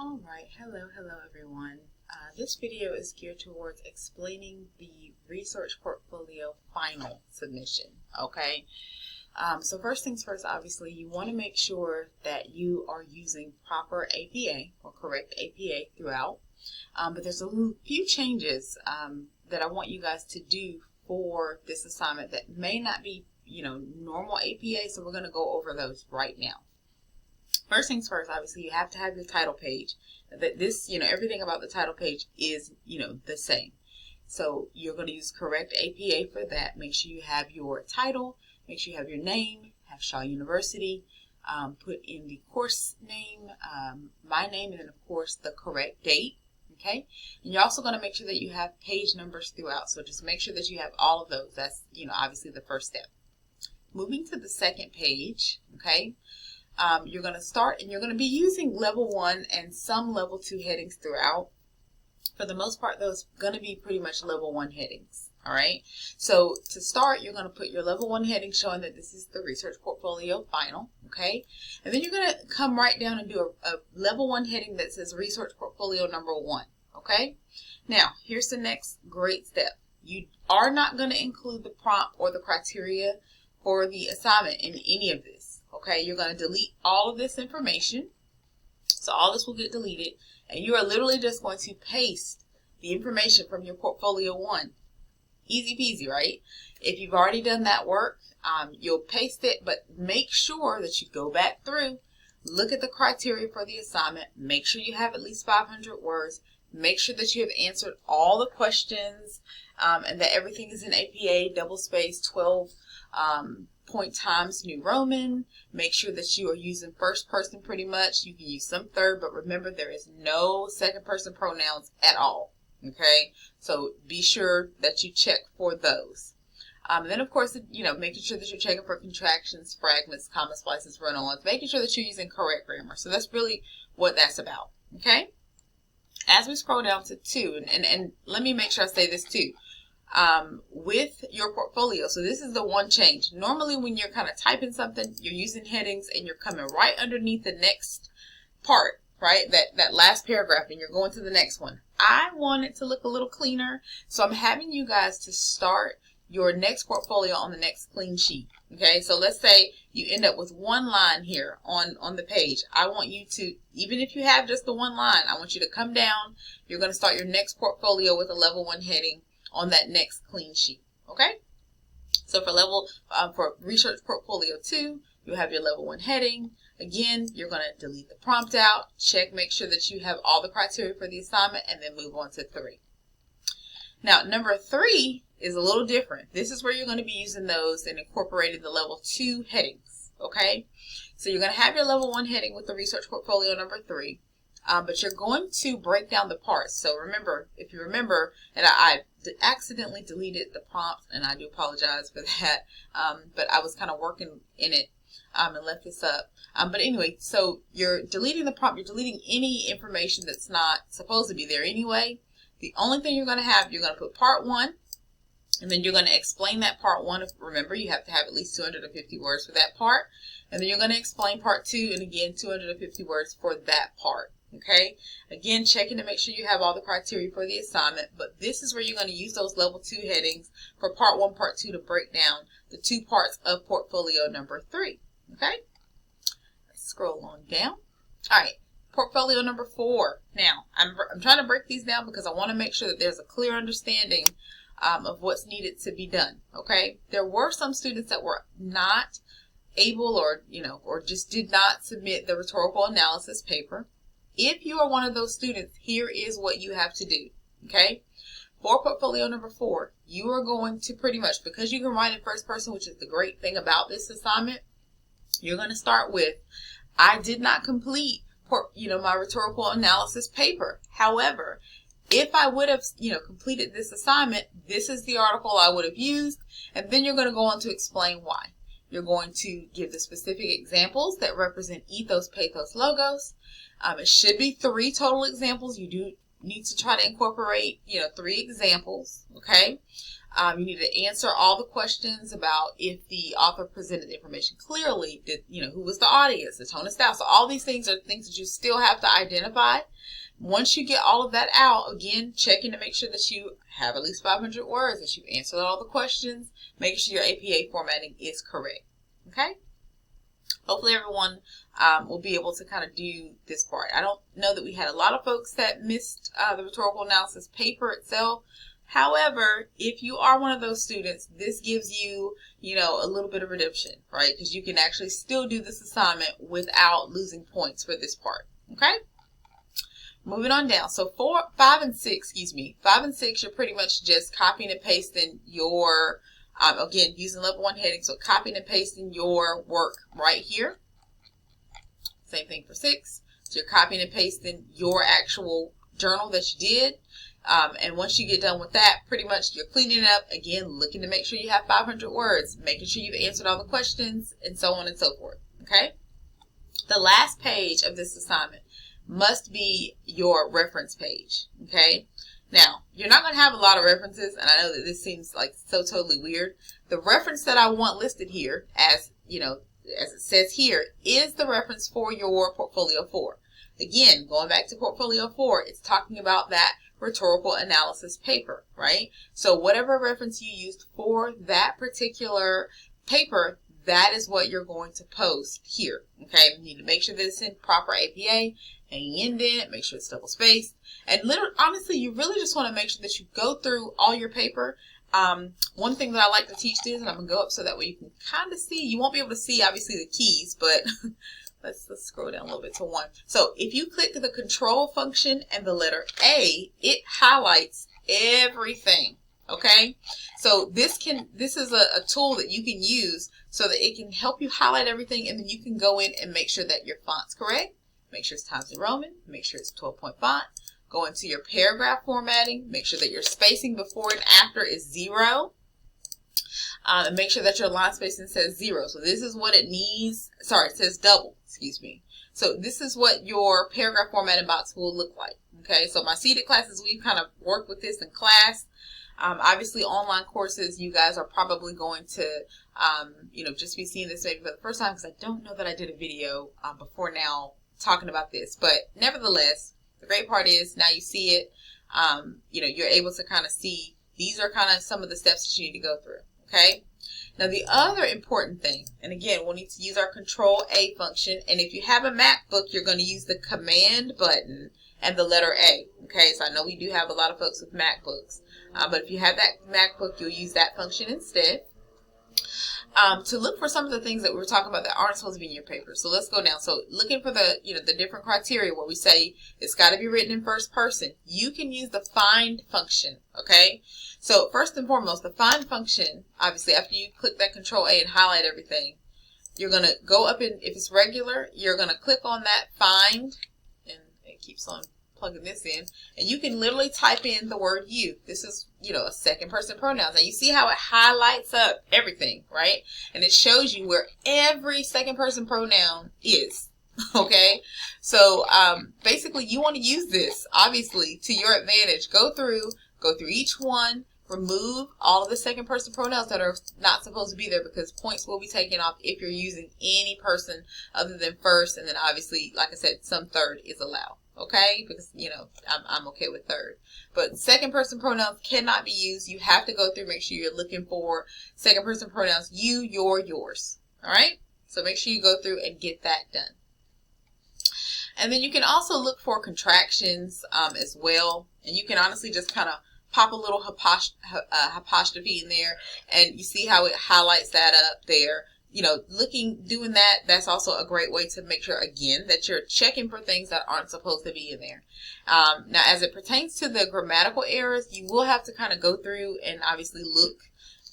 Alright, hello everyone. This video is geared towards explaining the research portfolio final submission, okay? So first things first, obviously, you want to make sure that you are using proper APA or correct APA throughout. But there's a few changes that I want you guys to do for this assignment that may not be, normal APA, so we're going to go over those right now. First things first, obviously, you have to have your title page. That this, everything about the title page is, the same. So you're going to use correct APA for that. Make sure you have your title. Make sure you have your name, have Shaw University, put in the course name, my name, and then, of course, the correct date. Okay? And you're also going to make sure that you have page numbers throughout. So just make sure that you have all of those. That's, obviously the first step. Moving to the second page, okay? You're going to start, and you're going to be using level 1 and some level 2 headings throughout. For the most part, those are going to be pretty much level 1 headings. All right. So to start, you're going to put your level 1 heading showing that this is the research portfolio final. Okay. And then you're going to come right down and do a level 1 heading that says research portfolio number 1. Okay. Now, here's the next great step. You are not going to include the prompt or the criteria for the assignment in any of this. Okay, you're going to delete all of this information. So all this will get deleted. And you are literally just going to paste the information from your portfolio 1. Easy peasy, right? If you've already done that work, you'll paste it, but make sure that you go back through, look at the criteria for the assignment, make sure you have at least 500 words, make sure that you have answered all the questions, and that everything is in APA, double space, 12 point times New Roman. Make sure that you are using first person pretty much. You can use some third, but remember there is no second person pronouns at all. Okay, so be sure that you check for those. And then, of course, making sure that you're checking for contractions, fragments, comma splices, run-ons, making sure that you're using correct grammar. So that's really what that's about. Okay, as we scroll down to 2, and let me make sure I say this too. With your portfolio, so this is the one change. Normally when you're kind of typing something, you're using headings and you're coming right underneath the next part, right? That last paragraph, and you're going to the next one. I want it to look a little cleaner, so I'm having you guys to start your next portfolio on the next clean sheet. Okay, so let's say you end up with one line here on the page. I want you to, even if you have just the one line, I want you to come down. You're going to start your next portfolio with a level 1 heading on that next clean sheet. Okay, so for research portfolio 2, you have your level 1 heading. Again, you're going to delete the prompt out, make sure that you have all the criteria for the assignment, and then move on to 3. Now, number 3 is a little different. This is where you're going to be using those and incorporating the level 2 headings. Okay, so you're going to have your level 1 heading with the research portfolio number 3. But you're going to break down the parts. So remember, if you remember, and I accidentally deleted the prompt, and I do apologize for that, but I was kind of working in it and left this up. But anyway, so you're deleting the prompt, you're deleting any information that's not supposed to be there anyway. The only thing you're going to have, you're going to put part 1, and then you're going to explain that part 1. Remember, you have to have at least 250 words for that part. And then you're going to explain part 2, and again, 250 words for that part. Okay, again, checking to make sure you have all the criteria for the assignment, but this is where you're going to use those level 2 headings for part 1, part 2 to break down the 2 parts of portfolio number 3. Okay, let's scroll on down. All right, portfolio number 4. Now, I'm trying to break these down because I want to make sure that there's a clear understanding of what's needed to be done. Okay, there were some students that were not able or just did not submit the rhetorical analysis paper. If you are one of those students, here is what you have to do, okay? For portfolio number 4, you are going to pretty much, because you can write in first person, which is the great thing about this assignment, you're going to start with, I did not complete, my rhetorical analysis paper. However, if I would have, completed this assignment, this is the article I would have used, and then you're going to go on to explain why. You're going to give the specific examples that represent ethos, pathos, logos. It should be 3 total examples. You do need to try to incorporate, 3 examples, okay? You need to answer all the questions about if the author presented the information clearly, who was the audience, the tone of style. So all these things are things that you still have to identify. Once you get all of that out, again, checking to make sure that you have at least 500 words, that you've answered all the questions, making sure your APA formatting is correct, okay? Hopefully everyone will be able to kind of do this part. I don't know that we had a lot of folks that missed the rhetorical analysis paper itself. However, if you are one of those students, this gives you, a little bit of redemption, right? Because you can actually still do this assignment without losing points for this part, okay? Moving on down. So 5 and 6, you're pretty much just copying and pasting your, again, using level 1 heading. So copying and pasting your work right here. Same thing for 6. So you're copying and pasting your actual journal that you did. And once you get done with that, pretty much you're cleaning it up. Again, looking to make sure you have 500 words, making sure you've answered all the questions, and so on and so forth. Okay? The last page of this assignment must be your reference page. Okay? Now, you're not going to have a lot of references, and I know that this seems like so totally weird. The reference that I want listed here, as it says here, is the reference for your Portfolio 4. Again, going back to Portfolio 4, it's talking about that rhetorical analysis paper, right? So whatever reference you used for that particular paper, that is what you're going to post here, okay? You need to make sure that it's in proper APA, hanging indent, make sure it's double spaced, and literally, honestly, you really just want to make sure that you go through all your paper. One thing that I like to teach is, and I'm going to go up so that way you can kind of see, you won't be able to see, obviously, the keys, but let's scroll down a little bit to 1. So if you click the control function and the letter A, it highlights everything, okay? So this is a tool that you can use so that it can help you highlight everything, and then you can go in and make sure that your font's correct, make sure it's Times New Roman, make sure it's 12-point font, go into your paragraph formatting, make sure that your spacing before and after is 0. And make sure that your line spacing says 0. So this is what it needs. Sorry, it says double. Excuse me. So this is what your paragraph formatting box will look like. Okay, so my seated classes, we've kind of worked with this in class. Obviously, online courses, you guys are probably going to, just be seeing this maybe for the first time, because I don't know that I did a video before now talking about this. But nevertheless, the great part is now you see it. You're able to kind of see these are kind of some of the steps that you need to go through. Okay. Now the other important thing, and again, we'll need to use our Control A function. And if you have a MacBook, you're going to use the Command button and the letter A. Okay. So I know we do have a lot of folks with MacBooks, but if you have that MacBook, you'll use that function instead. To look for some of the things that we were talking about that aren't supposed to be in your paper. So let's go down. So looking for the, the different criteria where we say it's got to be written in first person. You can use the find function, okay? So first and foremost, the find function, obviously after you click that Control A and highlight everything, you're going to go up in, if it's regular, you're going to click on that find, and it keeps on plugging this in, and you can literally type in the word you. This is, a second person pronouns. And you see how it highlights up everything, right? And it shows you where every second person pronoun is, okay? So basically you want to use this, obviously, to your advantage. Go through each one, remove all of the second person pronouns that are not supposed to be there, because points will be taken off if you're using any person other than first, and then obviously, like I said, some third is allowed. Okay, because I'm okay with third, but second person pronouns cannot be used. You have to go through, make sure you're looking for second person pronouns, you, your, yours. All right, so make sure you go through and get that done. And then you can also look for contractions as well, and you can honestly just kind of pop a little apostrophe in there, and you see how it highlights that up there. Doing that, that's also a great way to make sure, again, that you're checking for things that aren't supposed to be in there. Now, as it pertains to the grammatical errors, you will have to kind of go through and obviously look,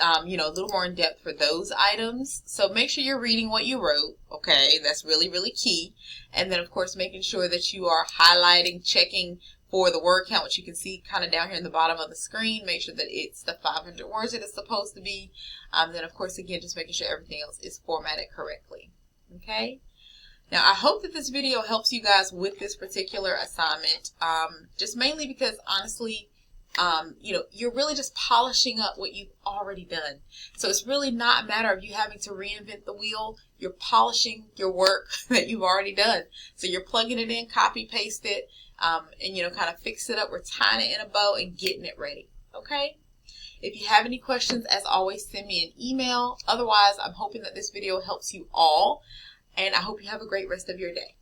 a little more in depth for those items. So make sure you're reading what you wrote, okay? That's really, really key. And then, of course, making sure that you are highlighting, checking for the word count, which you can see kind of down here in the bottom of the screen. Make sure that it's the 500 words that it's supposed to be. Then, of course, again, just making sure everything else is formatted correctly. Okay? Now, I hope that this video helps you guys with this particular assignment, just mainly because honestly, you're really just polishing up what you've already done. So it's really not a matter of you having to reinvent the wheel. You're polishing your work that you've already done. So you're plugging it in, copy, paste it, and kind of fix it up. We're tying it in a bow and getting it ready. Okay? If you have any questions, as always, send me an email. Otherwise, I'm hoping that this video helps you all, and I hope you have a great rest of your day.